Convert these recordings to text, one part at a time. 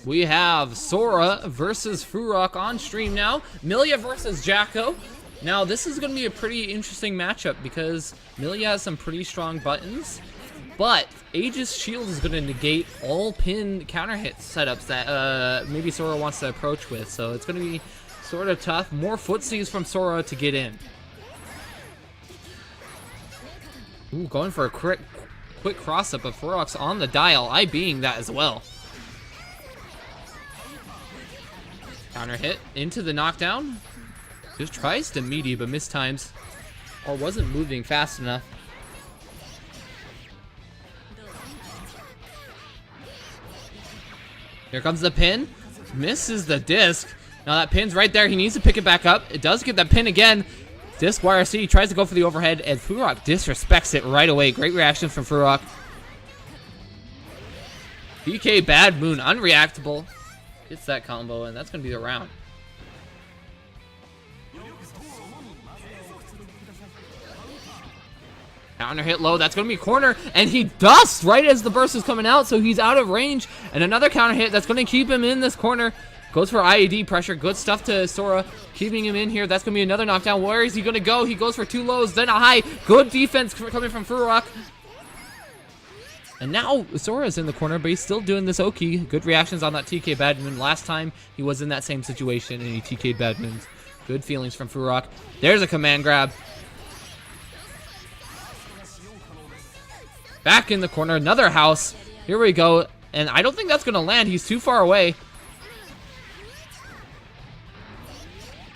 We have Sora versus Furok on stream now. Millia versus Jacko. Now, this is going to be a pretty interesting matchup because Millia has some pretty strong buttons, but Aegis Shield is going to negate all pin counter hit setups that maybe Sora wants to approach with. So it's going to be sort of tough. More footsies from Sora to get in. Ooh, going for a quick cross-up, but Furok's on the dial, IBing that as well. Counter hit into the knockdown. Just tries to meaty, but mistimes. Or wasn't moving fast enough. Here comes the pin. Misses the disc. Now that pin's right there. He needs to pick it back up. It does get that pin again. Disc YRC tries to go for the overhead, and Furok disrespects it right away. Great reaction from Furok. BK Bad Moon, unreactable. Gets that combo, and that's going to be the round. Counter hit low. That's going to be corner, and he dusts right as the burst is coming out, so he's out of range. And another counter hit that's going to keep him in this corner. Goes for IAD pressure. Good stuff to Sora, keeping him in here. That's going to be another knockdown. Where is he going to go? He goes for two lows, then a high. Good defense coming from Furok. And now Sora's in the corner, but he's still doing this Oki. Good reactions on that TK Badmoon. Last time he was in that same situation and he TK'd Badmoons. Good feelings from Furok. There's a command grab. Back in the corner, another house. Here we go. And I don't think that's going to land. He's too far away.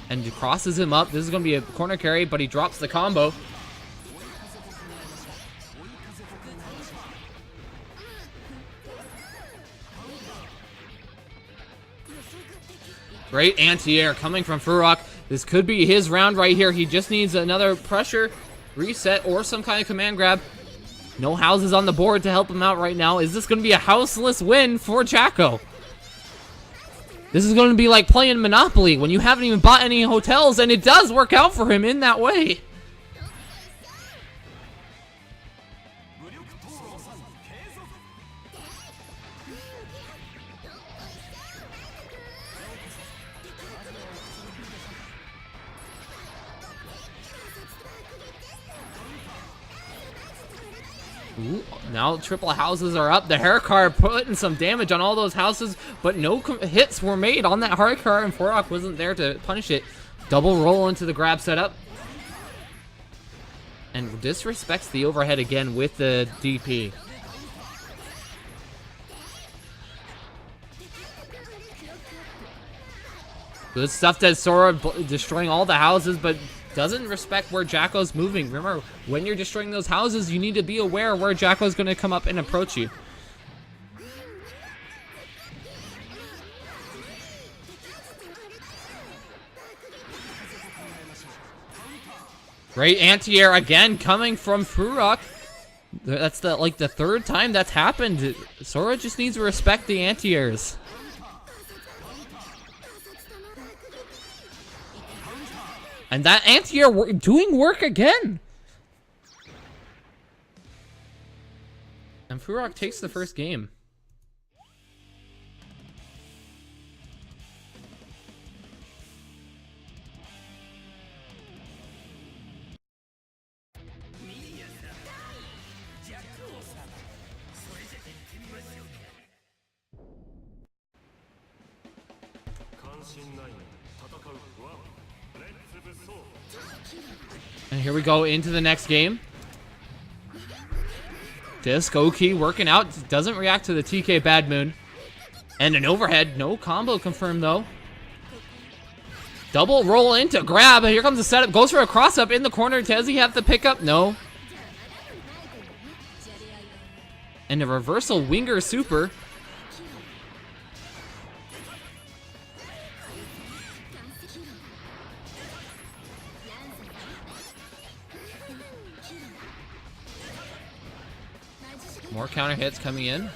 And he crosses him up. This is going to be a corner carry, but he drops the combo. Great anti-air coming from Furok. This could be his round right here. He just needs another pressure, reset, or some kind of command grab. No houses on the board to help him out right now. Is this going to be a houseless win for Jacko? This is going to be like playing Monopoly when you haven't even bought any hotels, and it does work out for him in that way. Ooh, now triple houses are up. The hair car putting some damage on all those houses, but no hits were made on that hair car, and Furok wasn't there to punish it. Double roll into the grab setup. And disrespects the overhead again with the DP. Good stuff to Sora, destroying all the houses, but doesn't respect where Jacko's moving. Remember, when you're destroying those houses, you need to be aware where Jacko's going to come up and approach you. Great anti-air again coming from Furok. That's the third time that's happened. Sora just needs to respect the anti-airs. And that anti-air doing work again. And Furok takes the first game. And here we go into the next game. Disc Oki working out. Doesn't react to the TK Badmoon. And an overhead. No combo confirmed though. Double roll into grab. Here comes the setup. Goes for a cross up in the corner. Does he have the pickup? No. And a reversal winger super. More counter hits coming in.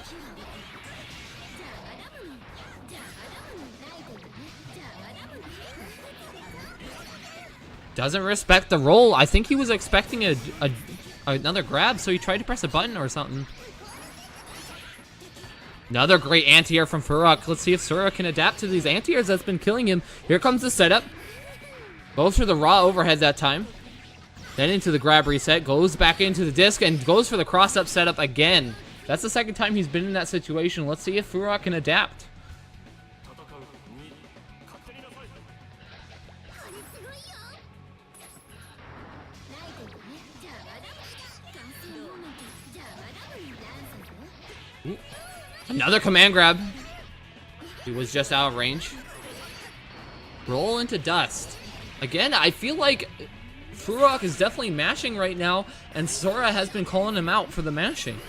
Doesn't respect the roll. I think he was expecting another grab, so he tried to press a button or something. Another great anti-air from Furok. Let's see if Sora can adapt to these anti-airs that's been killing him. Here comes the setup. Goes for the raw overhead that time. Then into the grab reset. Goes back into the disc and goes for the cross-up setup again. That's the second time he's been in that situation. Let's see if Furok can adapt. Ooh. Another command grab. He was just out of range. Roll into dust. Again, I feel like Furok is definitely mashing right now, and Sora has been calling him out for the mashing.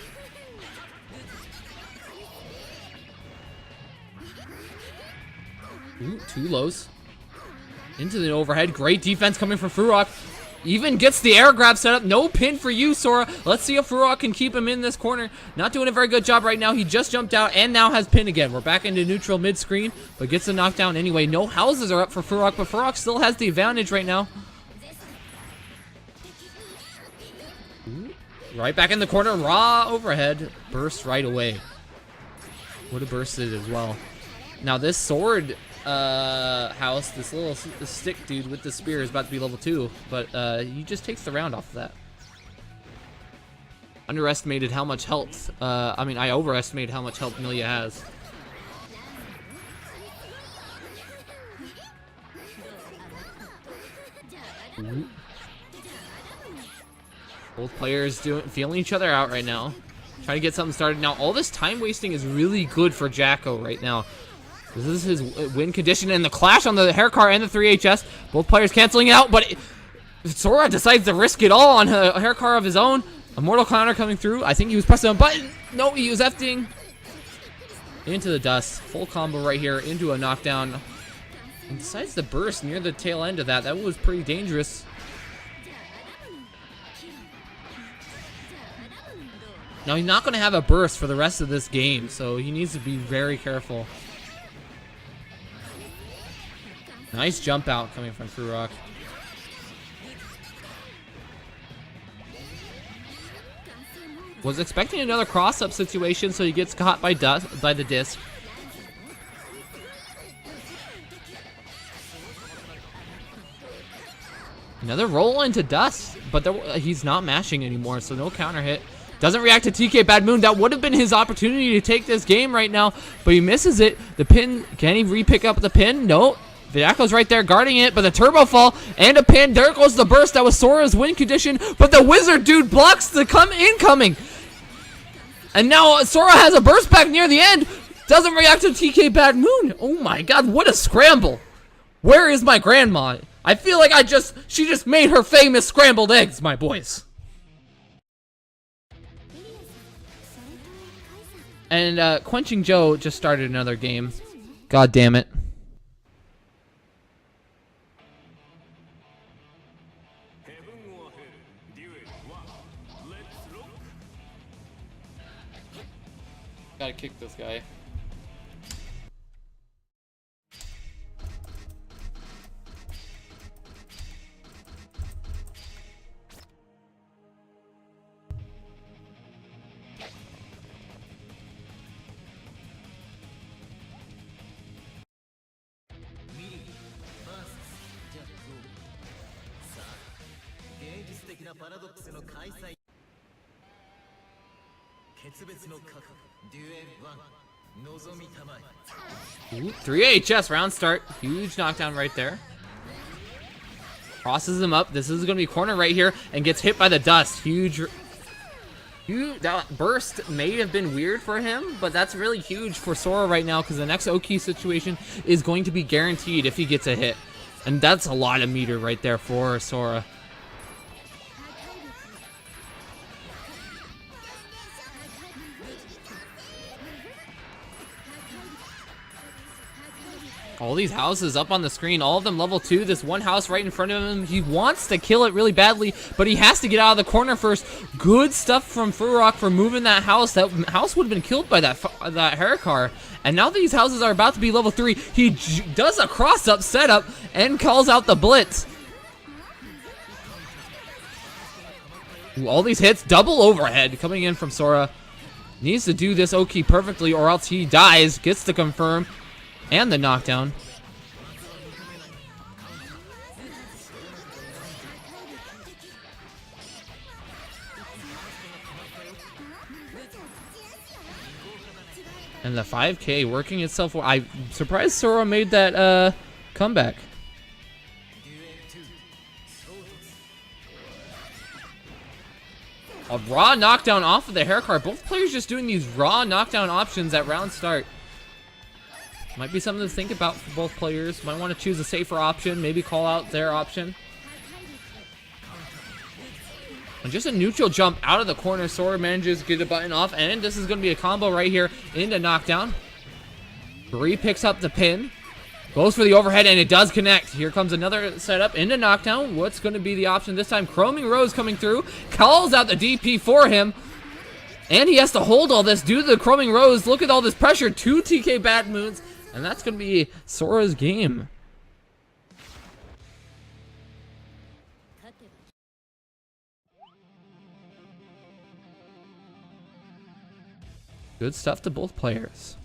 Ooh, 2 lows. Into the overhead. Great defense coming from Furok. Even gets the air grab set up. No pin for you, Sora. Let's see if Furok can keep him in this corner. Not doing a very good job right now. He just jumped out and now has pin again. We're back into neutral mid-screen, but gets the knockdown anyway. No houses are up for Furok, but Furok still has the advantage right now. Ooh. Right back in the corner. Raw overhead. Burst right away. Would have bursted as well. Now this sword house, this little stick dude with the spear is about to be level 2, but he just takes the round off of that. Underestimated how much health, I overestimated how much health Milia has. Ooh. Both players feeling each other out right now. Trying to get something started. Now all this time wasting is really good for Jacko right now. This is his win condition, and the clash on the hair car and the 3HS. Both players canceling out, but Sora decides to risk it all on a hair car of his own. A mortal counter coming through. I think he was pressing a button. No, he was F-ing. Into the dust. Full combo right here into a knockdown. And decides to burst near the tail end of that. That was pretty dangerous. Now he's not going to have a burst for the rest of this game, so he needs to be very careful. Nice jump out coming from Furok. Was expecting another cross-up situation, so he gets caught by the disc. Another roll into dust, but he's not mashing anymore, so no counter hit. Doesn't react to TK Bad Moon. That would have been his opportunity to take this game right now, but he misses it. The pin, can he re-pick up the pin? No. Vidaco's right there guarding it, but the turbo fall and a pin. There goes the burst. That was Sora's win condition, but the wizard dude blocks the incoming. And now Sora has a burst back near the end. Doesn't react to TK Bad Moon. Oh my god, what a scramble. Where is my grandma? I feel like she just made her famous scrambled eggs, my boys. And Quenching Joe just started another game. God damn it. Gotta kick this guy. Ooh, 3HS round start. Huge knockdown right there. Crosses him up. This is going to be corner right here and gets hit by the dust. Huge. That burst may have been weird for him, but that's really huge for Sora right now because the next Oki situation is going to be guaranteed if he gets a hit. And that's a lot of meter right there for Sora. All these houses up on the screen, all of them level 2. This one house right in front of him, he wants to kill it really badly, but he has to get out of the corner first. Good stuff from Furok for moving that house. That house would have been killed by that hair car. And now these houses are about to be level 3. He does a cross-up setup and calls out the blitz. Ooh, all these hits, double overhead coming in from Sora. Needs to do this Oki perfectly or else he dies. Gets the confirm and the knockdown. And the 5K working itself. I'm surprised Sora made that comeback. A raw knockdown off of the hair card. Both players just doing these raw knockdown options at round start. Might be something to think about for both players. Might want to choose a safer option. Maybe call out their option. And just a neutral jump out of the corner. Sora manages to get a button off. And this is going to be a combo right here into knockdown. Bree picks up the pin. Goes for the overhead, and it does connect. Here comes another setup into knockdown. What's going to be the option this time? Chroming Rose coming through. Calls out the DP for him. And he has to hold all this due to the Chroming Rose. Look at all this pressure. 2 TK bad moons. And that's going to be Sora's game. Good stuff to both players.